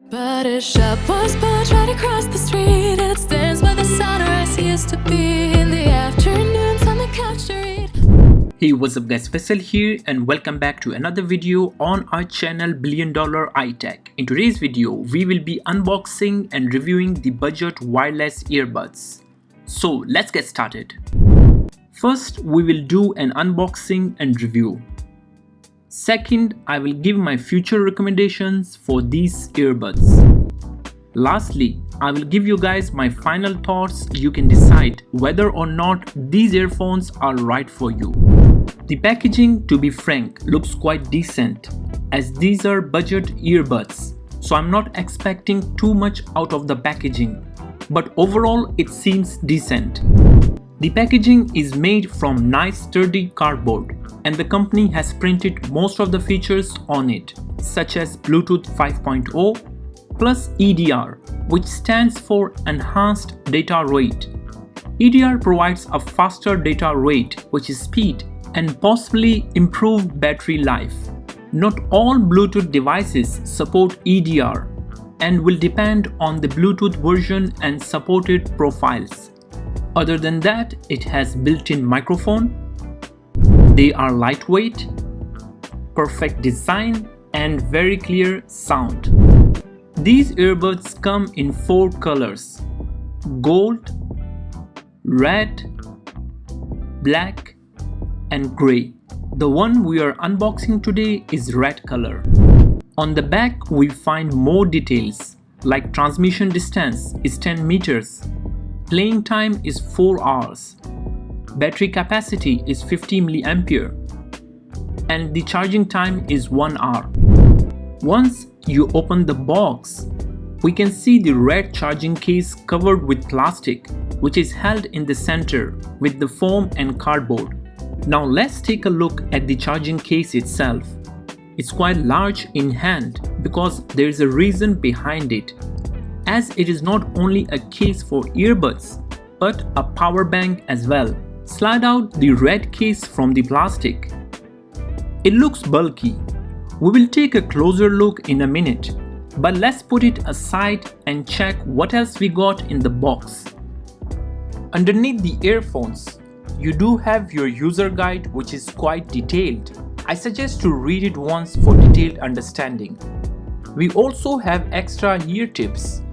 But his shop was built right across the street, and it stands by the sunrise he used to be in the afternoons on the couch to read. Hey, what's up guys, Faisal here and welcome back to another video on our channel $1 Billion iTech. In today's video, we will be unboxing and reviewing the budget wireless earbuds. So let's get started. First, we will do an unboxing and review. Second, I will give my future recommendations for these earbuds. Lastly, I will give you guys my final thoughts. You can decide whether or not these earphones are right for you. The packaging, to be frank, looks quite decent, as these are budget earbuds, so I'm not expecting too much out of the packaging, but overall it seems decent. The packaging is made from nice sturdy cardboard, and the company has printed most of the features on it, such as Bluetooth 5.0 plus EDR, which stands for Enhanced Data Rate. EDR provides a faster data rate, which is speed, and possibly improved battery life. Not all Bluetooth devices support EDR and will depend on the Bluetooth version and supported profiles. Other than that, it has built-in microphone. They are lightweight, perfect design, and very clear sound. These earbuds come in 4 colors: gold, red, black, and gray. The one we are unboxing today is red color. On the back we find more details, like transmission distance is 10 meters, playing time is 4 hours, battery capacity is 50 mAh, and the charging time is 1 hour. Once you open the box, we can see the red charging case covered with plastic, which is held in the center with the foam and cardboard. Now let's take a look at the charging case itself. It's quite large in hand because there is a reason behind it, as it is not only a case for earbuds but a power bank as well. Slide out the red case from the plastic. It looks bulky. We will take a closer look in a minute, but let's put it aside and check what else we got in the box. Underneath the earphones, you do have your user guide, which is quite detailed. I suggest to read it once for detailed understanding. We also have extra ear tips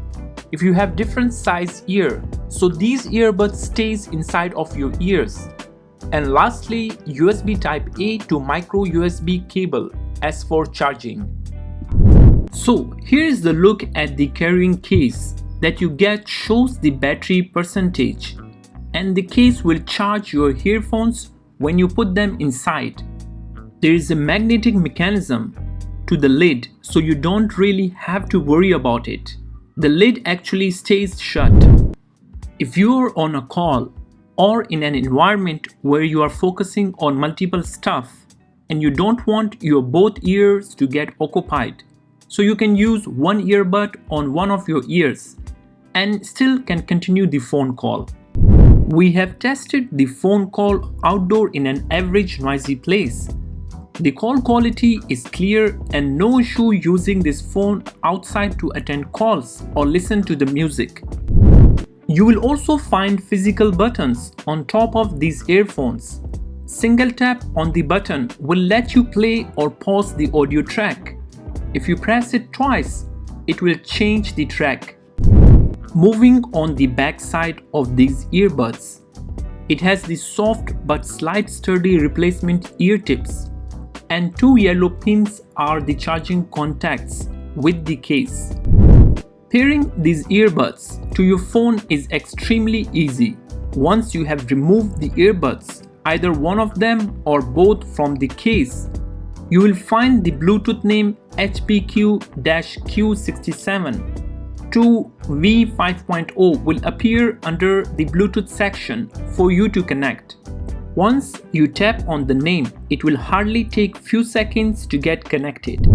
if you have different size ear, so these earbuds stays inside of your ears. And lastly, USB type A to micro USB cable as for charging. So here is the look at the carrying case that you get. Shows the battery percentage, and the case will charge your earphones when you put them inside. There is a magnetic mechanism to the lid, so you don't really have to worry about it. The lid actually stays shut. If you are on a call or in an environment where you are focusing on multiple stuff and you don't want your both ears to get occupied, so you can use one earbud on one of your ears and still can continue the phone call. We have tested the phone call outdoor in an average noisy place. The call quality is clear and no issue using this phone outside to attend calls or listen to the music. You will also find physical buttons on top of these earphones. Single tap on the button will let you play or pause the audio track. If you press it twice, it will change the track. Moving on the back side of these earbuds, it has the soft but slight sturdy replacement ear tips, and 2 yellow pins are the charging contacts with the case. Pairing these earbuds to your phone is extremely easy. Once you have removed the earbuds, either one of them or both from the case, you will find the Bluetooth name HPQ-Q67 to V5.0 will appear under the Bluetooth section for you to connect. Once you tap on the name, it will hardly take few seconds to get connected.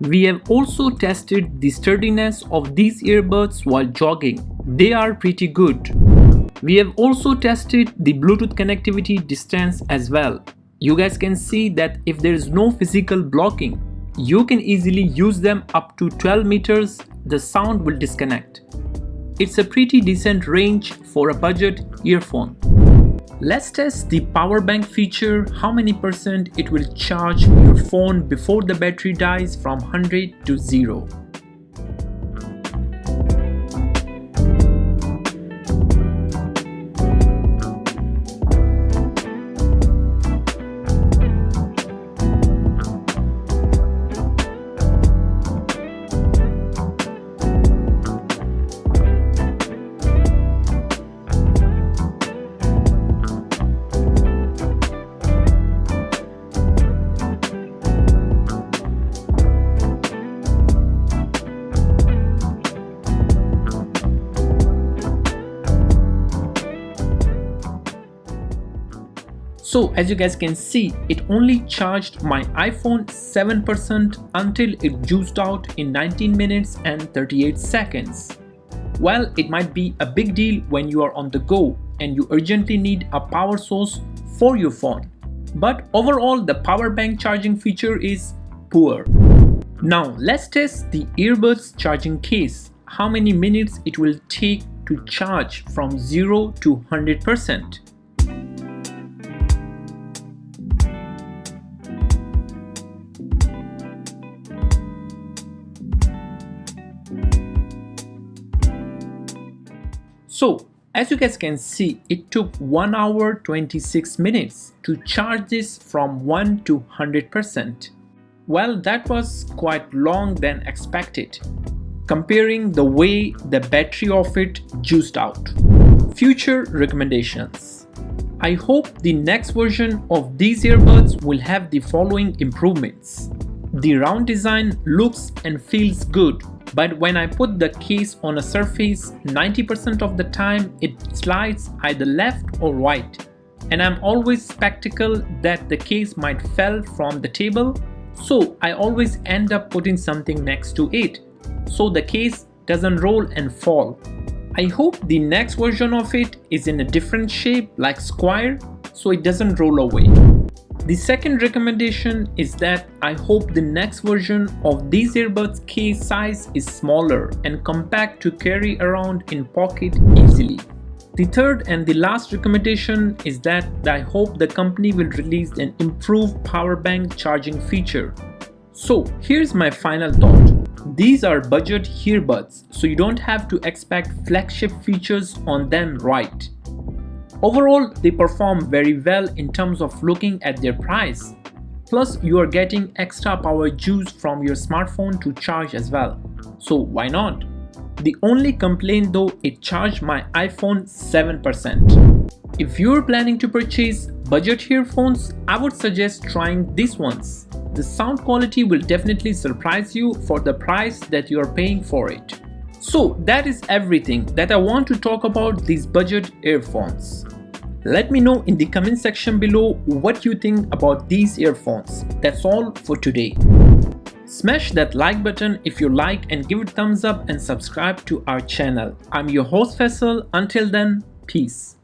We have also tested the sturdiness of these earbuds while jogging. They are pretty good. We have also tested the Bluetooth connectivity distance as well. You guys can see that if there is no physical blocking, you can easily use them up to 12 meters the sound will disconnect. It's a pretty decent range for a budget earphone. Let's test the power bank feature, how many percent it will charge your phone before the battery dies from 100 to 0. So as you guys can see, it only charged my iPhone 7% until it juiced out in 19 minutes and 38 seconds. Well, it might be a big deal when you are on the go and you urgently need a power source for your phone. But overall, the power bank charging feature is poor. Now let's test the earbuds charging case, how many minutes it will take to charge from 0 to 100%. So as you guys can see, it took 1 hour 26 minutes to charge this from 1 to 100%. Well, that was quite long than expected, comparing the way the battery of it juiced out. Future recommendations. I hope the next version of these earbuds will have the following improvements. The round design looks and feels good, but when I put the case on a surface, 90% of the time it slides either left or right, and I'm always skeptical that the case might fall from the table, so I always end up putting something next to it, so the case doesn't roll and fall. I hope the next version of it is in a different shape like square, so it doesn't roll away. The second recommendation is that I hope the next version of these earbuds case size is smaller and compact to carry around in pocket easily. The third and the last recommendation is that I hope the company will release an improved power bank charging feature. So here's my final thought. These are budget earbuds, so you don't have to expect flagship features on them, right? Overall, they perform very well in terms of looking at their price. Plus, you are getting extra power juice from your smartphone to charge as well. So why not? The only complaint though, it charged my iPhone 7%. If you're planning to purchase budget earphones, I would suggest trying these ones. The sound quality will definitely surprise you for the price that you are paying for it. So that is everything that I want to talk about these budget earphones. Let me know in the comment section below what you think about these earphones. That's all for today. Smash that like button if you like and give it thumbs up and subscribe to our channel. I'm your host Faisal. Until then, peace.